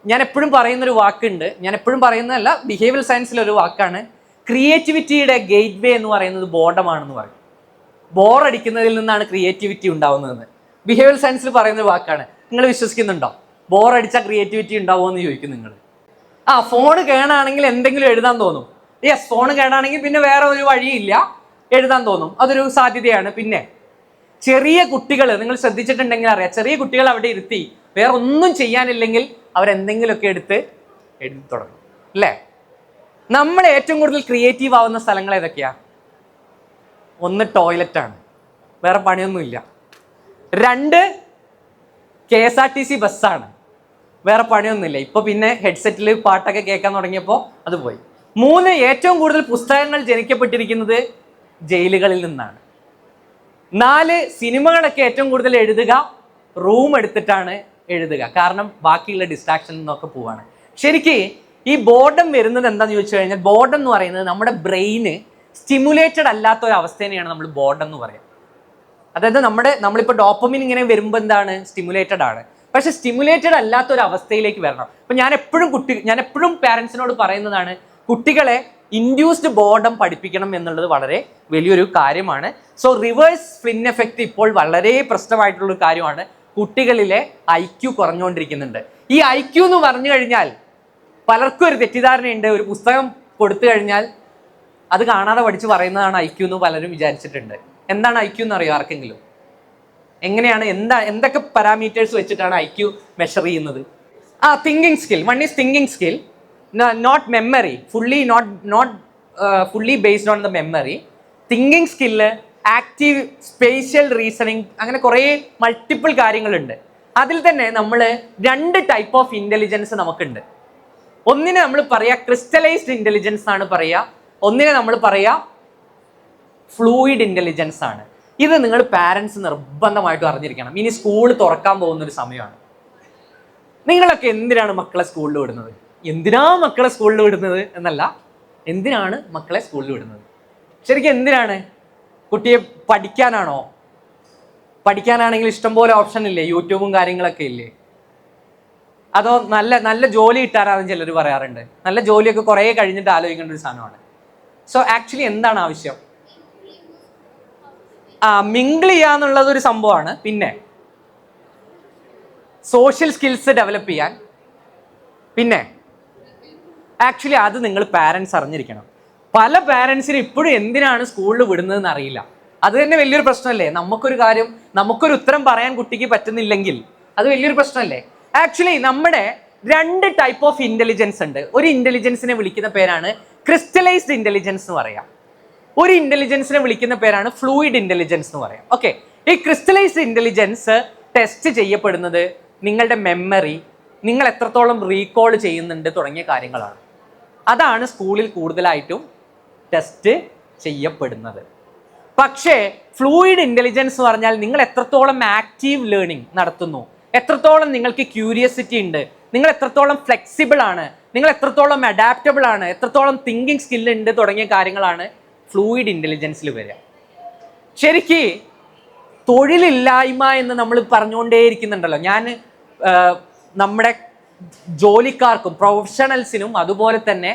ഞാൻ എപ്പോഴും പറയുന്നൊരു വാക്കുണ്ട്, ഞാൻ എപ്പോഴും പറയുന്നതല്ല, ബിഹേവിയർ സയൻസിലൊരു വാക്കാണ്, ക്രിയേറ്റിവിറ്റിയുടെ ഗേറ്റ് വേ എന്ന് പറയുന്നത് ബോർഡമാണെന്ന് പറയും. ബോറടിക്കുന്നതിൽ നിന്നാണ് ക്രിയേറ്റിവിറ്റി ഉണ്ടാവുന്നതെന്ന് ബിഹേവിയർ സയൻസിൽ പറയുന്ന ഒരു വാക്കാണ്. നിങ്ങൾ വിശ്വസിക്കുന്നുണ്ടോ? ബോറടിച്ചാൽ ക്രിയേറ്റിവിറ്റി ഉണ്ടാവുമോ എന്ന് ചോദിക്കും നിങ്ങൾ. ഫോണ് കേടാണെങ്കിൽ എന്തെങ്കിലും എഴുതാൻ തോന്നും. യെസ്, ഫോണ് കേടാണെങ്കിൽ പിന്നെ വേറെ ഒരു വഴിയില്ല, എഴുതാൻ തോന്നും, അതൊരു സാധ്യതയാണ്. പിന്നെ ചെറിയ കുട്ടികൾ, നിങ്ങൾ ശ്രദ്ധിച്ചിട്ടുണ്ടെങ്കിൽ അറിയാം, ചെറിയ കുട്ടികൾ അവിടെ ഇരുത്തി വേറെ ഒന്നും ചെയ്യാനില്ലെങ്കിൽ അവരെന്തെങ്കിലുമൊക്കെ എടുത്ത് എഴുതി തുടങ്ങും അല്ലേ? നമ്മൾ ഏറ്റവും കൂടുതൽ ക്രിയേറ്റീവ് ആവുന്ന സ്ഥലങ്ങൾ ഏതൊക്കെയാ? ഒന്ന്, ടോയ്ലറ്റാണ്, വേറെ പണിയൊന്നുമില്ല. 2, KSRTC ബസ്സാണ്, വേറെ പണിയൊന്നുമില്ല. ഇപ്പൊ പിന്നെ ഹെഡ്സെറ്റിൽ പാട്ടൊക്കെ കേൾക്കാൻ തുടങ്ങിയപ്പോൾ അത് പോയി. 3, ഏറ്റവും കൂടുതൽ പുസ്തകങ്ങൾ ജനിക്കപ്പെട്ടിരിക്കുന്നത് ജയിലുകളിൽ നിന്നാണ്. 4, സിനിമകളൊക്കെ ഏറ്റവും കൂടുതൽ എഴുതുക റൂം എടുത്തിട്ടാണ് എഴുതുക, കാരണം ബാക്കിയുള്ള ഡിസ്ട്രാക്ഷനിൽ നിന്നൊക്കെ പോവാണ്. ശരിക്ക് ഈ ബോർഡം വരുന്നത് എന്താണെന്ന് ചോദിച്ചു കഴിഞ്ഞാൽ, ബോർഡം എന്ന് പറയുന്നത് നമ്മുടെ ബ്രെയിന് സ്റ്റിമുലേറ്റഡ് അല്ലാത്ത ഒരു അവസ്ഥേനെയാണ് നമ്മൾ ബോർഡം എന്ന് പറയുക. അതായത് നമ്മളിപ്പോൾ ഡോപ്പമിൻ ഇങ്ങനെ വരുമ്പോൾ എന്താണ്, സ്റ്റിമുലേറ്റഡ് ആണ്. പക്ഷെ സ്റ്റിമുലേറ്റഡ് അല്ലാത്ത ഒരു അവസ്ഥയിലേക്ക് വരണം. അപ്പം ഞാൻ എപ്പോഴും പാരൻസിനോട് പറയുന്നതാണ്, കുട്ടികളെ ഇൻഡ്യൂസ്ഡ് ബോർഡം പഠിപ്പിക്കണം എന്നുള്ളത് വളരെ വലിയൊരു കാര്യമാണ്. സോ റിവേഴ്സ് ഫ്ലിൻ എഫക്റ്റ് ഇപ്പോൾ വളരെ പ്രശ്നമായിട്ടുള്ളൊരു കാര്യമാണ്. കുട്ടികളിലെ IQ കുറഞ്ഞുകൊണ്ടിരിക്കുന്നുണ്ട്. ഈ IQ എന്ന് പറഞ്ഞു കഴിഞ്ഞാൽ പലർക്കും ഒരു തെറ്റിദ്ധാരണയുണ്ട്, ഒരു പുസ്തകം കൊടുത്തു കഴിഞ്ഞാൽ അത് കാണാതെ പഠിച്ച് പറയുന്നതാണ് IQ എന്ന് പലരും വിചാരിച്ചിട്ടുണ്ട്. എന്താണ് IQ എന്ന് അറിയോ ആർക്കെങ്കിലും? എങ്ങനെയാണ്, എന്തൊക്കെ പാരാമീറ്റേഴ്സ് വെച്ചിട്ടാണ് IQ മെഷർ ചെയ്യുന്നത്? Thinking skill. 1 is thinking skill, not memory, not fully based on the memory. Thinking skill, active spatial reasoning, അങ്ങനെ കുറേ മൾട്ടിപ്പിൾ കാര്യങ്ങളുണ്ട്. അതിൽ തന്നെ നമ്മൾ 2 ടൈപ്പ് ഓഫ് ഇൻ്റലിജൻസ് നമുക്കുണ്ട്. ഒന്നിനെ നമ്മൾ പറയുക ക്രിസ്റ്റലൈസ്ഡ് ഇൻ്റലിജൻസ് ആണ് പറയുക, ഒന്നിനെ നമ്മൾ പറയുക ഫ്ലൂയിഡ് ഇൻ്റലിജൻസ് ആണ്. ഇത് നിങ്ങൾ പാരൻസ് നിർബന്ധമായിട്ടും അറിഞ്ഞിരിക്കണം. ഇനി സ്കൂൾ തുറക്കാൻ പോകുന്നൊരു സമയമാണ്. നിങ്ങളൊക്കെ എന്തിനാണ് മക്കളെ സ്കൂളിൽ വിടുന്നത്? എന്തിനാ മക്കളെ സ്കൂളിൽ വിടുന്നത് എന്നല്ല, എന്തിനാണ് മക്കളെ സ്കൂളിൽ വിടുന്നത്? ശരിക്കും എന്തിനാണ്? കുട്ടിയെ പഠിക്കാനാണോ? പഠിക്കാനാണെങ്കിൽ ഇഷ്ടംപോലെ ഓപ്ഷൻ ഇല്ലേ, യൂട്യൂബും കാര്യങ്ങളൊക്കെ ഇല്ലേ? അതോ നല്ല ജോലി കിട്ടാനാണെന്ന് ചിലർ പറയാറുണ്ട്. നല്ല ജോലിയൊക്കെ കുറേ കഴിഞ്ഞിട്ട് ആലോചിക്കേണ്ട ഒരു സാധനമാണ്. സോ ആക്ച്വലി എന്താണ് ആവശ്യം? മിങ്കിൾ ചെയ്യാന്നുള്ളത് ഒരു സംഭവമാണ്. പിന്നെ സോഷ്യൽ സ്കിൽസ് ഡെവലപ്പ് ചെയ്യാൻ, പിന്നെ ആക്ച്വലി അത് നിങ്ങൾ പാരൻസ് അറിഞ്ഞിരിക്കണം. പല പാരൻസിനും ഇപ്പോഴും എന്തിനാണ് സ്കൂളിൽ വിടുന്നതെന്ന് അറിയില്ല. അത് തന്നെ വലിയൊരു പ്രശ്നമല്ലേ? നമുക്കൊരു ഉത്തരം പറയാൻ കുട്ടിക്ക് പറ്റുന്നില്ലെങ്കിൽ അത് വലിയൊരു പ്രശ്നമല്ലേ? ആക്ച്വലി നമ്മുടെ 2 ടൈപ്പ് ഓഫ് ഇൻ്റലിജൻസ് ഉണ്ട്. ഒരു ഇൻ്റലിജൻസിനെ വിളിക്കുന്ന പേരാണ് ക്രിസ്റ്റലൈസ്ഡ് ഇൻ്റലിജൻസ് എന്ന് പറയാം. ഒരു ഇൻ്റലിജൻസിനെ വിളിക്കുന്ന പേരാണ് ഫ്ലൂയിഡ് ഇൻ്റലിജൻസ് എന്ന് പറയാം. ഓക്കെ, ഈ ക്രിസ്റ്റലൈസ്ഡ് ഇൻ്റലിജൻസ് ടെസ്റ്റ് ചെയ്യപ്പെടുന്നത് നിങ്ങളുടെ മെമ്മറി, നിങ്ങൾ എത്രത്തോളം റീകോൾ ചെയ്യുന്നുണ്ട് തുടങ്ങിയ കാര്യങ്ങളാണ്. അതാണ് സ്കൂളിൽ കൂടുതലായിട്ടും ടെസ്റ്റ് ചെയ്യപ്പെടുന്നത്. പക്ഷേ ഫ്ലൂയിഡ് ഇൻ്റലിജൻസ് എന്ന് പറഞ്ഞാൽ നിങ്ങൾ എത്രത്തോളം ആക്റ്റീവ് ലേണിംഗ് നടത്തുന്നു, എത്രത്തോളം നിങ്ങൾക്ക് ക്യൂരിയോസിറ്റി ഉണ്ട്, നിങ്ങൾ എത്രത്തോളം ഫ്ലെക്സിബിൾ ആണ്, നിങ്ങൾ എത്രത്തോളം അഡാപ്റ്റബിൾ ആണ്, എത്രത്തോളം തിങ്കിങ് സ്കില്ല് ഉണ്ട് തുടങ്ങിയ കാര്യങ്ങളാണ് ഫ്ലൂയിഡ് ഇൻ്റലിജൻസിൽ വരിക. ശരിക്ക് തൊഴിലില്ലായ്മ എന്ന് നമ്മൾ പറഞ്ഞുകൊണ്ടേയിരിക്കുന്നുണ്ടല്ലോ. ഞാൻ നമ്മുടെ ജോലിക്കാർക്കും പ്രൊഫഷണൽസിനും അതുപോലെ തന്നെ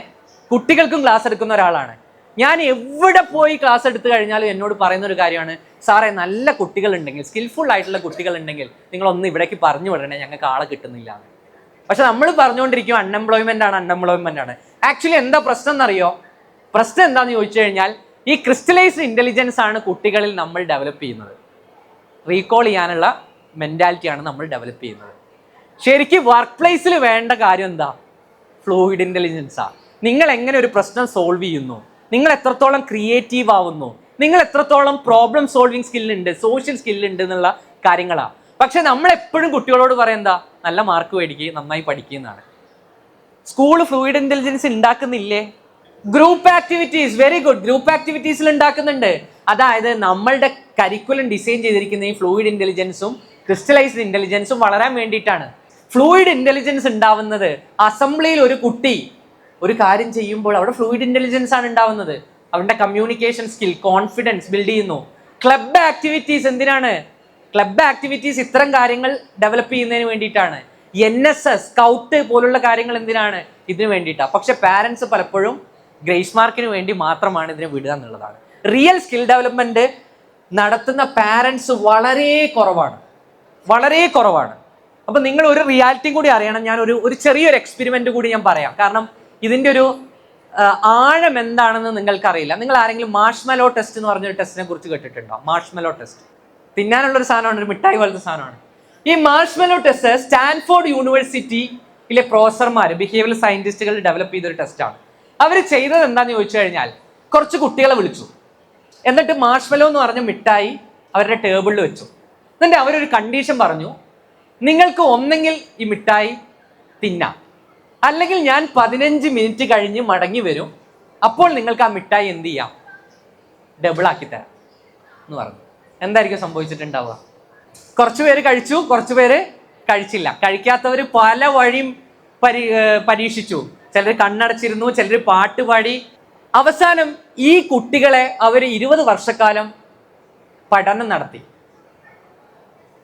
കുട്ടികൾക്കും ക്ലാസ് എടുക്കുന്ന ഒരാളാണ്. ഞാൻ എവിടെ പോയി ക്ലാസ് എടുത്തു കഴിഞ്ഞാലും എന്നോട് പറയുന്ന ഒരു കാര്യമാണ്, സാറേ നല്ല കുട്ടികളുണ്ടെങ്കിൽ, സ്കിൽഫുൾ ആയിട്ടുള്ള കുട്ടികളുണ്ടെങ്കിൽ നിങ്ങളൊന്ന് ഇവിടേക്ക് പറഞ്ഞു വിടണേ, ഞങ്ങൾക്ക് ആളെ കിട്ടുന്നില്ല. പക്ഷെ നമ്മൾ പറഞ്ഞുകൊണ്ടിരിക്കും അൺഎംപ്ലോയ്മെന്റ് ആണ്. ആക്ച്വലി എന്താ പ്രശ്നം എന്നറിയോ? പ്രശ്നം എന്താണെന്ന് ചോദിച്ചു കഴിഞ്ഞാൽ ഈ ക്രിസ്റ്റലൈസ്ഡ് ഇൻ്റലിജൻസ് ആണ് കുട്ടികളിൽ നമ്മൾ ഡെവലപ്പ് ചെയ്യുന്നത്. റീകോൾ ചെയ്യാനുള്ള മെൻറ്റാലിറ്റിയാണ് നമ്മൾ ഡെവലപ്പ് ചെയ്യുന്നത്. ശരിക്കും വർക്ക് പ്ലേസിൽ വേണ്ട കാര്യം എന്താ? ഫ്ലൂയിഡ് ഇൻ്റലിജൻസാണ്. നിങ്ങൾ എങ്ങനെ ഒരു പ്രശ്നം സോൾവ് ചെയ്യുന്നു, നിങ്ങൾ എത്രത്തോളം ക്രിയേറ്റീവ് ആവുന്നു, നിങ്ങൾ എത്രത്തോളം പ്രോബ്ലം സോൾവിങ് സ്കില്ലുണ്ട്, സോഷ്യൽ സ്കില്ലുണ്ട് എന്നുള്ള കാര്യങ്ങളാണ്. പക്ഷെ നമ്മൾ എപ്പോഴും കുട്ടികളോട് പറയാം എന്താ? നല്ല മാർക്ക് മേടിക്കുക, നന്നായി പഠിക്കുക എന്നാണ്. സ്കൂൾ ഫ്ലൂയിഡ് ഇൻ്റലിജൻസ് ഉണ്ടാക്കുന്നില്ലേ? Group activities, very good, group ആക്ടിവിറ്റീസിൽ ഉണ്ടാക്കുന്നുണ്ട്. അതായത് നമ്മളുടെ കരിക്കുലം ഡിസൈൻ ചെയ്തിരിക്കുന്ന ഈ ഫ്ലൂയിഡ് ഇൻ്റലിജൻസും ക്രിസ്റ്റലൈസ്ഡ് ഇൻ്റലിജൻസും വളരാൻ വേണ്ടിയിട്ടാണ്. ഫ്ലൂയിഡ് ഇൻ്റലിജൻസ് ഉണ്ടാവുന്നത് അസംബ്ലിയിൽ ഒരു കുട്ടി ഒരു കാര്യം ചെയ്യുമ്പോൾ അവിടെ ഫ്ലൂയിഡ് ഇൻ്റലിജൻസ് ആണ് ഉണ്ടാവുന്നത്. അവരുടെ കമ്മ്യൂണിക്കേഷൻ സ്കിൽ, കോൺഫിഡൻസ് ബിൽഡ് ചെയ്യുന്നു. ക്ലബ് ആക്ടിവിറ്റീസ് എന്തിനാണ്? ക്ലബ് ആക്ടിവിറ്റീസ് ഇത്തരം കാര്യങ്ങൾ ഡെവലപ്പ് ചെയ്യുന്നതിന് വേണ്ടിയിട്ടാണ്. NSS, സ്കൗട്ട് പോലുള്ള കാര്യങ്ങൾ എന്തിനാണ്? ഇതിനു വേണ്ടിയിട്ടാണ്. പക്ഷെ പാരൻസ് പലപ്പോഴും ഗ്രേസ് മാർക്കിന് വേണ്ടി മാത്രമാണ് ഇതിനെ വിടുക എന്നുള്ളതാണ്. റിയൽ സ്കിൽ ഡെവലപ്മെന്റ് നടത്തുന്ന പാരൻസ് വളരെ കുറവാണ്, വളരെ കുറവാണ്. അപ്പൊ നിങ്ങൾ ഒരു റിയാലിറ്റി കൂടി അറിയണം. ഞാൻ ഒരു ചെറിയൊരു എക്സ്പെരിമെന്റ് കൂടി ഞാൻ പറയാം. കാരണം ഇതിന്റെ ഒരു ആഴം എന്താണെന്ന് നിങ്ങൾക്കറിയില്ല. നിങ്ങൾ ആരെങ്കിലും മാർഷ്മെലോ ടെസ്റ്റ് എന്ന് പറഞ്ഞൊരു ടെസ്റ്റിനെ കുറിച്ച് കേട്ടിട്ടുണ്ടോ? മാർഷ്മെലോ ടെസ്റ്റ് തിന്നാനുള്ളൊരു സാധനമാണ്, ഒരു മിഠായി പോലത്തെ സാധനമാണ്. ഈ മാർഷ്മെലോ ടെസ്റ്റ് സ്റ്റാൻഫോർഡ് യൂണിവേഴ്സിറ്റിയിലെ പ്രൊഫസർമാർ, ബിഹേവിയറൽ സയന്റിസ്റ്റുകൾ ഡെവലപ്പ് ചെയ്തൊരു ടെസ്റ്റാണ്. അവർ ചെയ്തത് എന്താണെന്ന് ചോദിച്ചു കഴിഞ്ഞാൽ, കുറച്ച് കുട്ടികളെ വിളിച്ചു, എന്നിട്ട് മാർഷ്മെലോ എന്ന് പറഞ്ഞ മിഠായി അവരുടെ ടേബിളിൽ വെച്ചു. എന്നിട്ട് അവരൊരു കണ്ടീഷൻ പറഞ്ഞു, നിങ്ങൾക്ക് ഒന്നെങ്കിൽ ഈ മിഠായി തിന്നാം, അല്ലെങ്കിൽ ഞാൻ 15 മിനിറ്റ് കഴിഞ്ഞ് മടങ്ങി വരും, അപ്പോൾ നിങ്ങൾക്ക് ആ മിഠായി എന്ത് ചെയ്യാം, ഡബിൾ ആക്കി തരാം എന്ന് പറഞ്ഞു. എന്തായിരിക്കും സംഭവിച്ചിട്ടുണ്ടാവുക? കുറച്ചു പേര് കഴിച്ചു, കുറച്ചു പേര് കഴിച്ചില്ല. കഴിക്കാത്തവർ പല വഴിയും പരീക്ഷിച്ചു. ചിലർ കണ്ണടച്ചിരുന്നു, ചിലർ പാട്ട് പാടി. അവസാനം ഈ കുട്ടികളെ അവർ 20 വർഷക്കാലം പഠനം നടത്തി.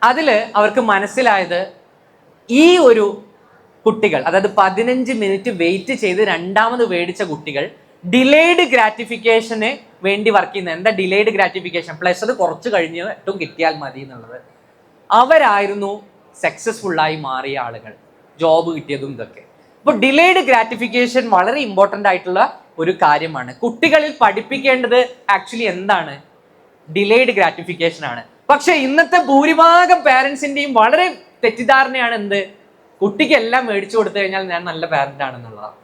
അതിൽ അവർക്ക് മനസ്സിലായത്, ഈ ഒരു കുട്ടികൾ, അതായത് 15 മിനിറ്റ് വെയിറ്റ് ചെയ്ത് രണ്ടാമത് മേടിച്ച കുട്ടികൾ ഡിലേഡ് ഗ്രാറ്റിഫിക്കേഷന് വേണ്ടി വർക്ക് ചെയ്യുന്നത്. എന്താ ഡിലേഡ് ഗ്രാറ്റിഫിക്കേഷൻ? പ്ലഷർ കുറച്ച് കഴിഞ്ഞ് ഏറ്റവും കിട്ടിയാൽ മതി എന്നുള്ളത്. അവരായിരുന്നു സക്സസ്ഫുള്ളായി മാറിയ ആളുകൾ, ജോബ് കിട്ടിയതും ഇതൊക്കെ. അപ്പോൾ ഡിലേഡ് ഗ്രാറ്റിഫിക്കേഷൻ വളരെ ഇമ്പോർട്ടൻ്റ് ആയിട്ടുള്ള ഒരു കാര്യമാണ്. കുട്ടികളിൽ പഠിപ്പിക്കേണ്ടത് ആക്ച്വലി എന്താണ്? ഡിലേഡ് ഗ്രാറ്റിഫിക്കേഷൻ ആണ്. പക്ഷെ ഇന്നത്തെ ഭൂരിഭാഗം പാരൻസിന്റെയും വളരെ തെറ്റിദ്ധാരണയാണ് എന്ത്? കുട്ടിക്ക് എല്ലാം മേടിച്ചു കൊടുത്തു കഴിഞ്ഞാൽ ഞാൻ നല്ല പാരന്റ് ആണെന്നുള്ളതാണ്.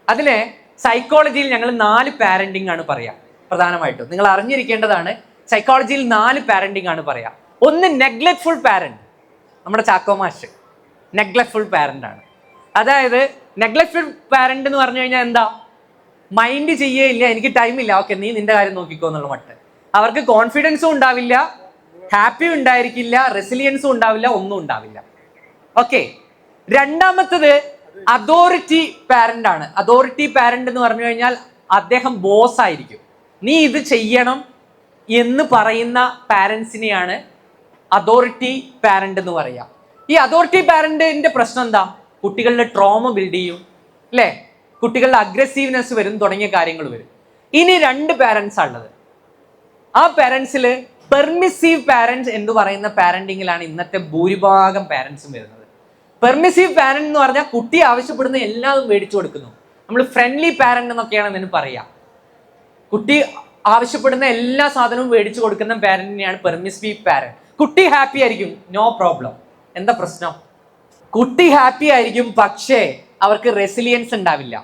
അതിലെ സൈക്കോളജിയിൽ ഞങ്ങൾ 4 പാരന്റിങ് ആണ് പറയാ. പ്രധാനമായിട്ടും നിങ്ങൾ അറിഞ്ഞിരിക്കേണ്ടതാണ്, സൈക്കോളജിയിൽ 4 പാരന്റിങ് ആണ് പറയാ. ഒന്ന് നെഗ്ലെക്ട്ഫുൾ പാരന്റ്. നമ്മുടെ ചാക്കോ മാഷ് നെഗ്ലെക്ട്ഫുൾ പാരന്റ് ആണ്. അതായത് നെഗ്ലെക്ട്ഫുൾ പാരന്റ് എന്ന് പറഞ്ഞു കഴിഞ്ഞാൽ എന്താ? മൈൻഡ് ചെയ്യേയില്ല, എനിക്ക് ടൈമില്ല, ഓക്കെ നീ നിന്റെ കാര്യം നോക്കിക്കോ എന്നുള്ള മട്ട്. അവർക്ക് കോൺഫിഡൻസും ഉണ്ടാവില്ല, ഹാപ്പി ഉണ്ടായിരിക്കില്ല, റെസിലിയൻസും ഉണ്ടാവില്ല, ഒന്നും ഉണ്ടാവില്ല. ഓക്കെ. രണ്ടാമത്തത് അതോറിറ്റി പാരന്റ് ആണ്. അതോറിറ്റി പാരന്റ് എന്ന് പറഞ്ഞു കഴിഞ്ഞാൽ അദ്ദേഹം ബോസ് ആയിരിക്കും. നീ ഇത് ചെയ്യണം എന്ന് പറയുന്ന പാരന്റ്സിനെയാണ് അതോറിറ്റി പാരന്റ് എന്ന് പറയാ. ഈ അതോറിറ്റി പാരന്റിന്റെ പ്രശ്നം എന്താ? കുട്ടികളുടെ ട്രോമ ബിൽഡ് ചെയ്യും, അല്ലേ? കുട്ടികളുടെ അഗ്രസീവ്നെസ് വരും, തുടങ്ങിയ കാര്യങ്ങൾ വരും. ഇനി 2 പാരന്റ്സ് ഉള്ളത്. ആ പാരന്റ്സിൽ പെർമിസീവ് പാരന്റ്സ് എന്ന് പറയുന്ന പാരന്റിങ്ങിലാണ് ഇന്നത്തെ ഭൂരിഭാഗം പാരന്റ്സും വരുന്നത്. പെർമിസീവ് പാരന്റ് എന്ന് പറഞ്ഞാൽ കുട്ടി ആവശ്യപ്പെടുന്ന എല്ലാതും മേടിച്ചു കൊടുക്കുന്നു. നമ്മൾ ഫ്രണ്ട്ലി പാരന്റ് എന്നൊക്കെയാണ് ഇതിന് പറയാ. കുട്ടി ആവശ്യപ്പെടുന്ന എല്ലാ സാധനവും മേടിച്ചു കൊടുക്കുന്ന പാരന്റിനെയാണ് പെർമിസീവ് പാരന്റ്. കുട്ടി ഹാപ്പി ആയിരിക്കും, നോ പ്രോബ്ലം. എന്താ പ്രശ്നം? കുട്ടി ഹാപ്പി ആയിരിക്കും, പക്ഷേ അവർക്ക് റെസിലിയൻസ് ഉണ്ടാവില്ല.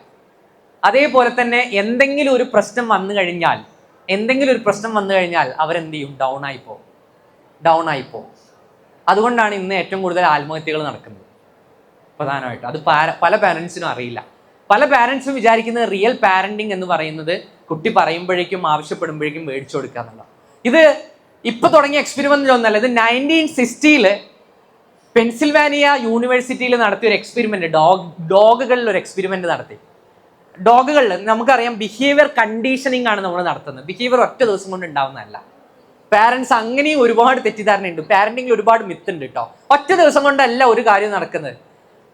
അതേപോലെ തന്നെ എന്തെങ്കിലും ഒരു പ്രശ്നം വന്നു കഴിഞ്ഞാൽ അവരെന്ത് ചെയ്യും? ഡൗൺ ആയിപ്പോ. അതുകൊണ്ടാണ് ഇന്ന് ഏറ്റവും കൂടുതൽ ആത്മഹത്യകൾ നടക്കുന്നത് പ്രധാനമായിട്ടും. അത് പല പാരൻസിനും അറിയില്ല. പല പാരൻസും വിചാരിക്കുന്നത് റിയൽ പാരന്റിങ് എന്ന് പറയുന്നത് കുട്ടി പറയുമ്പോഴേക്കും ആവശ്യപ്പെടുമ്പോഴേക്കും മേടിച്ചു കൊടുക്കുക എന്നുള്ള. ഇത് ഇപ്പൊ തുടങ്ങിയ എക്സ്പെരിമെന്റിലൊന്നല്ല. ഇത് 1960 പെൻസിൽവാനിയ യൂണിവേഴ്സിറ്റിയിൽ നടത്തിയ ഒരു എക്സ്പെരിമെന്റ്. ഡോഗുകളിൽ ഒരു എക്സ്പെരിമെന്റ് നടത്തി. ഡോഗുകളിൽ നമുക്കറിയാം ബിഹേവിയർ കണ്ടീഷനിങ് ആണ് നമ്മൾ നടത്തുന്നത്. ബിഹേവിയർ ഒറ്റ ദിവസം കൊണ്ട് ഉണ്ടാവുന്നതല്ല. പാരന്റ്സ് അങ്ങനെയും ഒരുപാട് തെറ്റിദ്ധാരണയുണ്ട്. പാരന്റിങ്ങിൽ ഒരുപാട് മിത്ത് ഉണ്ട് കേട്ടോ. ഒറ്റ ദിവസം കൊണ്ടല്ല ഒരു കാര്യം നടക്കുന്നത്.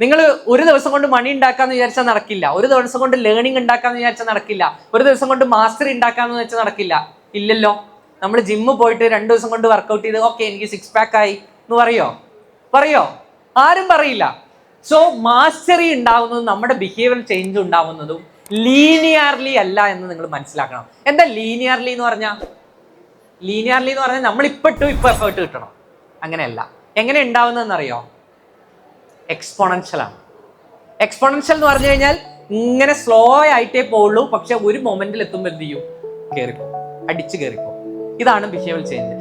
നിങ്ങൾ ഒരു ദിവസം കൊണ്ട് മണി ഉണ്ടാക്കാന്ന് വിചാരിച്ചാൽ നടക്കില്ല. ഒരു ദിവസം കൊണ്ട് ലേണിംഗ് ഉണ്ടാക്കാന്ന് വിചാരിച്ചാൽ നടക്കില്ല. ഒരു ദിവസം കൊണ്ട് മാസ്റ്ററി ഉണ്ടാക്കാന്ന് വെച്ചാൽ നടക്കില്ല. ഇല്ലല്ലോ. നമ്മൾ ജിമ്മിൽ പോയിട്ട് 2 ദിവസം കൊണ്ട് വർക്കൗട്ട് ചെയ്ത് ഓക്കെ എനിക്ക് 6 പാക്ക് ആയി എന്ന് പറയോ? ആരും പറയില്ല. സോ മാസ്റ്ററി ഉണ്ടാവുന്നതും നമ്മുടെ ബിഹേവിയർ ചേഞ്ച് ഉണ്ടാവുന്നതും ലീനിയർലി അല്ല എന്ന് നിങ്ങൾ മനസ്സിലാക്കണം. എന്താ ലീനിയർലി എന്ന് പറഞ്ഞാൽ? നമ്മൾ ഇപ്പൊ എഫേർട്ട് കിട്ടണം, അങ്ങനെയല്ല. എങ്ങനെ ഉണ്ടാവുന്നതെന്നറിയോ? എക്സ്പോണൻഷ്യൽ ആണ്. എക്സ്പോണൻഷ്യൽ എന്ന് പറഞ്ഞു കഴിഞ്ഞാൽ ഇങ്ങനെ സ്ലോ ആയിട്ടേ പോവുള്ളൂ, പക്ഷെ ഒരു മൊമെന്റിൽ എത്തുമ്പോൾ എന്ത് ചെയ്യും? അടിച്ചു കയറിപ്പോ. ഇതാണ് ബിഹേവിയർ ചേഞ്ച്.